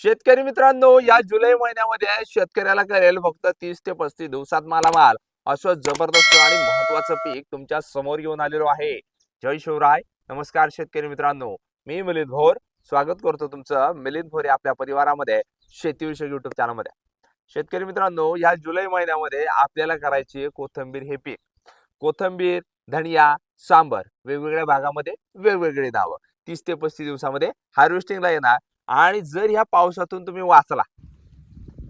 शेतकरी मित्रांनो, या जुलै महिन्यामध्ये शेतकऱ्याला कळेल फक्त 30 ते 35 दिवसात मालामाल असं जबरदस्त आणि महत्वाचं पीक तुमच्या समोर घेऊन आलेलो आहे. जय शिवराय. नमस्कार शेतकरी मित्रांनो, मी मिलिंद भोर स्वागत करतो तुमचं मिलिंद भोर या आपल्या परिवारामध्ये शेतीविषयक युट्यूब चॅनलमध्ये. शेतकरी मित्रांनो, या जुलै महिन्यामध्ये आपल्याला करायची आहे कोथिंबीर हे पीक. कोथिंबीर, धनिया, सांबर वेगवेगळ्या भागामध्ये वेगवेगळे नावं. 30 ते 35 दिवसामध्ये हार्वेस्टिंगला येणार. आणि जर ह्या पावसातून तुम्ही वाचला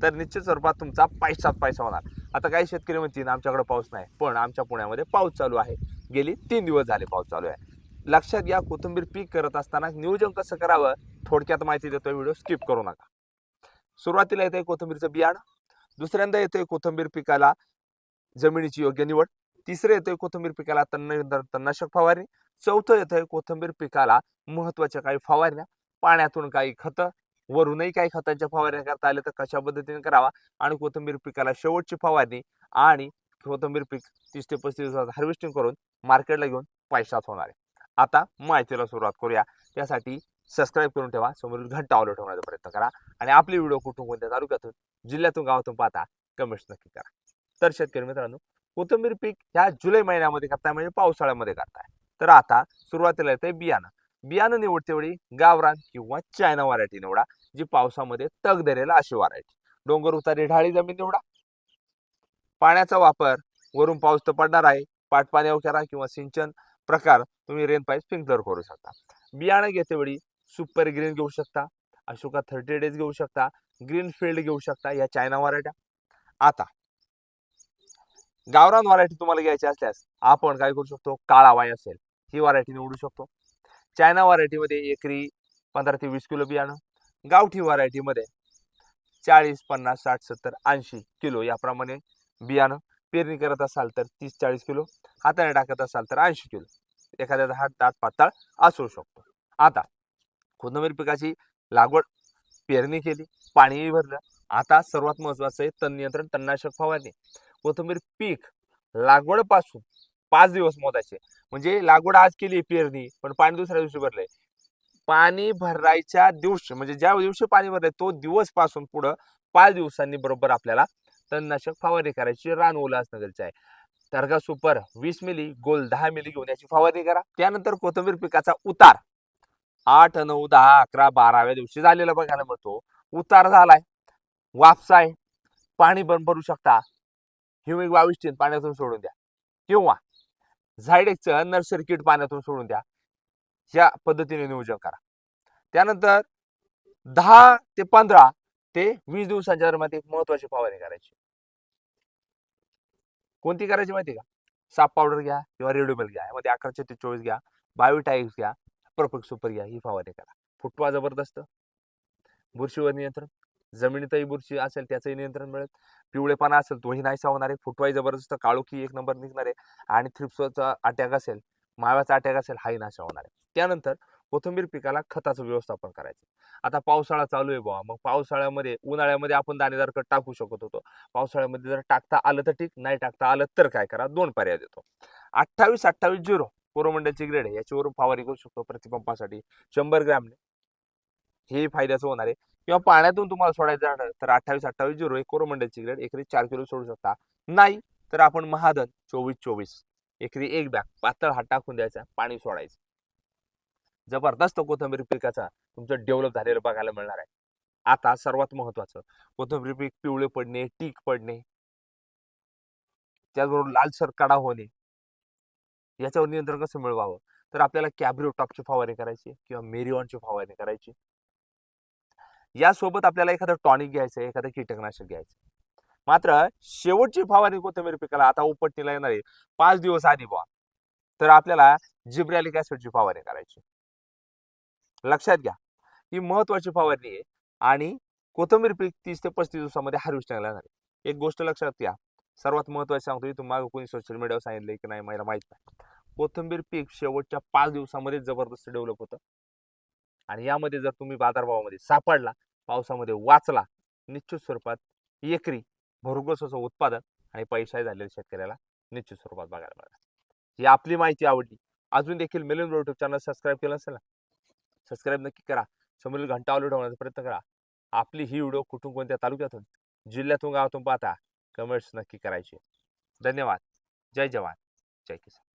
तर निश्चित स्वरूपात तुमचा पैसाच पैसा होणार. आता काही शेतकरी म्हणतील आमच्याकडे पाऊस नाही, पण आमच्या पुण्यामध्ये पाऊस चालू आहे. गेली 3 दिवस झाले पाऊस चालू आहे. लक्षात घ्या, कोथिंबीर पीक करत असताना नियोजन कसं करावं थोडक्यात माहिती देतोय, व्हिडिओ स्किप करू नका. सुरुवातीला येतंय कोथिंबीरचं बियाणं, दुसऱ्यांदा येतंय कोथिंबीर पिकाला जमिनीची योग्य निवड, तिसरं येतंय कोथिंबीर पिकाला तणनाशक फवारणी, चौथं येतंय कोथिंबीर पिकाला महत्वाच्या काही फवारण्या, पाण्यातून काही खतं, वरूनही काही खतांच्या फवारण्या करता आल्या तर कशा पद्धतीने करावा, आणि कोथिंबीर पिकाला शेवटची फवारणी. आणि कोथिंबीर पीक 30 ते 35 दिवसात हार्वेस्टिंग करून मार्केटला घेऊन पैशाच होणार आहे. आता माहितीला सुरुवात करूया. त्यासाठी सबस्क्राईब करून ठेवा, समोरील घंटा ऑल ठेवण्याचा प्रयत्न करा, आणि आपले व्हिडिओ कुठून कोणत्या तालुक्यातून जिल्ह्यातून गावातून पाहता कमेंट्स नक्की करा. तर शेतकरी मित्रांनो, कोथिंबीर पीक ह्या जुलै महिन्यामध्ये करताय म्हणजे पावसाळ्यामध्ये करताय. तर आता सुरुवातीला येते बियाणं. बियाणं निवडते वेळी गावरान किंवा चायना व्हरायटी निवडा, जी पावसामध्ये तग धरेल अशी व्हरायटी. डोंगर उतारी ढाळी जमीन निवडा. पाण्याचा वापर वरून पाऊस तर पडणार आहे, पाटपाण्यावर करा किंवा सिंचन प्रकार तुम्ही रेन पाईप स्प्रिंकलर करू शकता. बियाणं घेते वेळी सुपर ग्रीन घेऊ शकता, अशोका 30 डेज घेऊ शकता, ग्रीन फील्ड घेऊ शकता, या चायना व्हरायट्या. आता गावरान व्हरायटी तुम्हाला घ्यायची असल्यास आपण काय करू शकतो, काळा वाय असेल ही व्हरायटी निवडू शकतो. चायना व्हरायटीमध्ये एकरी 15 ते 20 किलो बियाणं, गावठी व्हरायटीमध्ये 40, 50, 60, 70, 80 किलो याप्रमाणे बियाणं. पेरणी करत असाल तर 30-40 किलो, हाताने टाकत असाल तर 80 किलो. एखाद्याचा हात दाट पातळ असू शकतो. आता कोथिंबीर पिकाची लागवड, पेरणी केली, पाणीही भरलं. आता सर्वात महत्वाचं आहे तण नियंत्रण, तणनाशक फवारणी. कोथिंबीर पीक लागवडपासून 5 दिवस मोजायचे. म्हणजे लागवड आज केली, पेरणी पण पाणी दुसऱ्या दिवशी भरलंय. पाणी भरायच्या दिवशी म्हणजे ज्या दिवशी पाणी भरलंय तो दिवस पासून पुढं 5 दिवसांनी बरोबर आपल्याला तणनाशक फवारणी करायची. रान ओलं असणं गरजेचं आहे. टर्गा सुपर 20 मिली, गोल 10 मिली घेऊन याची फवारणी करा. त्यानंतर कोथिंबीर पिकाचा उतार 8, 9, 10, 11, 12व्या दिवशी झालेला बघायला मिळतो. उतार झालाय, वापसा आहे, पाणी पण भरू शकता. ह्युमिक 22 टीन पाण्यातून सोडून द्या, किंवा झायडेक्सचं नर्सरी किट पाण्यातून सोडून द्या. या पद्धतीने नियोजन करा. त्यानंतर 10 ते 15 ते 20 दिवसांच्या दरम्यान एक महत्वाची फवारणी करायची. कोणती करायची माहिती का? साप पावडर घ्या किंवा रेड्युबल घ्या, यामध्ये 11-24 घ्या, बायोटाईक्स घ्या, परफेक्ट सुपर घ्या, ही फवारणी करा. फुटवा जबरदस्त, बुरशीवर नियंत्रण, जमिनीतही बुरशी असेल त्याचंही नियंत्रण मिळेल. पिवळेपणा असेल तोही नाहीसा होणार आहे. फुटवाही जबरदस्त, काळोखी 1 नंबर निघणार आहे. आणि थ्रिप्सचा अटॅक असेल, माव्याचा अटॅक असेल, हाही नाशा होणार आहे. त्यानंतर कोथिंबीर पिकाला खताचं व्यवस्थापन करायचं. आता पावसाळा चालू आहे बुवा, मग पावसाळ्यामध्ये उन्हाळ्यामध्ये आपण दाणेदार खत टाकू शकत होतो. पावसाळ्यामध्ये जर टाकता आलं तर ठीक, नाही टाकता आलं तर काय करा, 2 पर्याय देतो. 28-28-0 कोरोमंडलची ग्रेड आहे, याच्यावरून फवारणी करू शकतो प्रतिपंपासाठी 100 ग्रॅमने. हे फायद्याचं होणार आहे. किंवा पाण्यातून तुम्हाला सोडायचं झालं तर 28-28-0 एक कोरोमंडलची ग्रेड एकरी 4 किलो सोडू शकता. नाही तर आपण महादन 24-24 एकरी 1 बॅग पातळ हात टाकून द्यायचा, पाणी सोडायचं. जबरदस्त कोथिंबीर पिकाचा तुमचं डेव्हलप झालेलं बघायला मिळणार आहे. आता सर्वात महत्वाचं, कोथिंबीर पीक पिवळे पडणे, टीक पडणे, त्याचबरोबर लालसर कडा होणे, याच्यावर नियंत्रण कसं मिळवावं, तर आपल्याला कॅब्रिओ टॉपची फवारणी करायची किंवा मेरिऑनची फवारणी करायची. यासोबत आपल्याला एखादं टॉनिक घ्यायचं, एखादं कीटकनाशक घ्यायचं. मात्र शेवटची फवारणी कोथिंबीर पिकाला आता उपटणीला येणार आहे 5 दिवस आधी बुवा, तर आपल्याला जिब्रॅलिक ऍसिडची फवारणी करायची. लक्षात घ्या, ही महत्वाची फवारणी आहे. आणि कोथिंबीर पीक 30 ते 35 दिवसामध्ये हार्वेस्टिंगला येणार आहे. एक गोष्ट लक्षात घ्या, सर्वात महत्वाची सांगतो, तुम्हाला कोणी सोशल मीडियावर सांगितलंय की नाही मला माहित नाही. कोथिंबीर पीक शेवटच्या 5 दिवसामध्ये जबरदस्त डेव्हलप होतं. आणि यामध्ये जर तुम्ही बाजारभावामध्ये सापडला, पावसामध्ये वाचला, निश्चित स्वरूपात एकरी भरघोस असं उत्पादन आणि पैशाही झालेल्या शेतकऱ्याला निश्चित स्वरूपात बघायला मिळणार. ही आपली माहिती आवडली, अजून देखील मिलिंद युट्यूब चॅनल सबस्क्राईब केलं असेल ना, सबस्क्राईब नक्की करा. समोरील घंटा ऑल ठेवण्याचा प्रयत्न करा. आपली ही व्हिडिओ कुठून कोणत्या तालुक्यातून जिल्ह्यातून गावातून पाहता कमेंट्स नक्की करायचे. धन्यवाद. जय जवान जय किसान.